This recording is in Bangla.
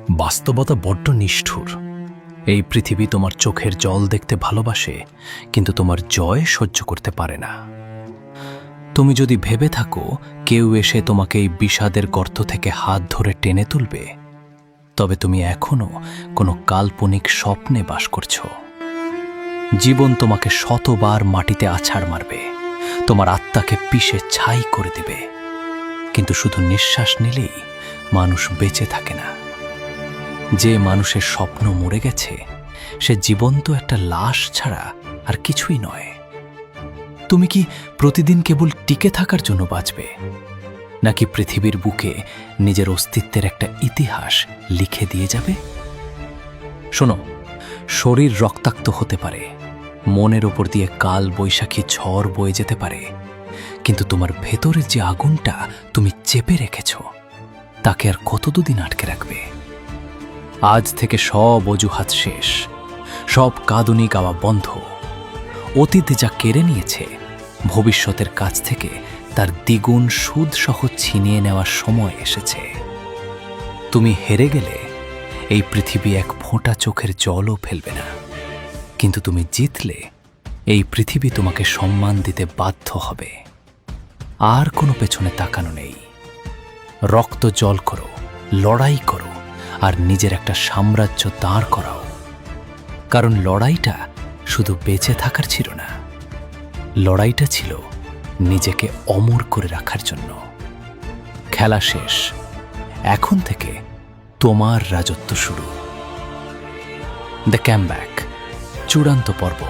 বাস্তবতা বড্ড নিষ্ঠুর। এই পৃথিবী তোমার চোখের জল দেখতে ভালোবাসে, কিন্তু তোমার জয় সহ্য করতে পারে না। তুমি যদি ভেবে থাকো কেউ এসে তোমাকে এই বিষাদের গর্ত থেকে হাত ধরে টেনে তুলবে, তবে তুমি এখনো কোনো কাল্পনিক স্বপ্নে বাস করছো। জীবন তোমাকে শতবার মাটিতে আছাড় মারবে, তোমার আত্মাকে পিষে ছাই করে দিবে, কিন্তু শুধু নিঃশ্বাস নিলেই মানুষ বেঁচে থাকে না। যে মানুষের স্বপ্ন মরে গেছে সে জীবন্ত একটা লাশ ছাড়া আর কিছুই নয়। তুমি কি প্রতিদিন কেবল টিকে থাকার জন্য বাঁচবে, নাকি পৃথিবীর বুকে নিজের অস্তিত্বের একটা ইতিহাস লিখে দিয়ে যাবে? শোনো, শরীর রক্তাক্ত হতে পারে, মনের ওপর দিয়ে কাল বৈশাখী ঝড় বয়ে যেতে পারে, কিন্তু তোমার ভেতরের যে আগুনটা তুমি চেপে রেখেছ, তাকে আর কতদিন আটকে রাখবে? আজ থেকে সব অজুহাত শেষ, সব কাঁদুনি গাওয়া বন্ধ। অতীত যা কেড়ে নিয়েছে, ভবিষ্যতের কাছ থেকে তার দ্বিগুণ সুদ সহ ছিনিয়ে নেওয়ার সময় এসেছে। তুমি হেরে গেলে এই পৃথিবী এক ফোঁটা চোখের জলও ফেলবে না, কিন্তু তুমি জিতলে এই পৃথিবী তোমাকে সম্মান দিতে বাধ্য হবে। আর কোনো পেছনে তাকানো নেই। রক্ত জল করো, লড়াই করো, আর নিজের একটা সাম্রাজ্য দাঁড় করাও। কারণ লড়াইটা শুধু বেঁচে থাকার ছিল না, লড়াইটা ছিল নিজেকে অমর করে রাখার জন্য। খেলা শেষ, এখন থেকে তোমার রাজত্ব শুরু। দ্য ক্যামব্যাক, চূড়ান্ত পর্ব।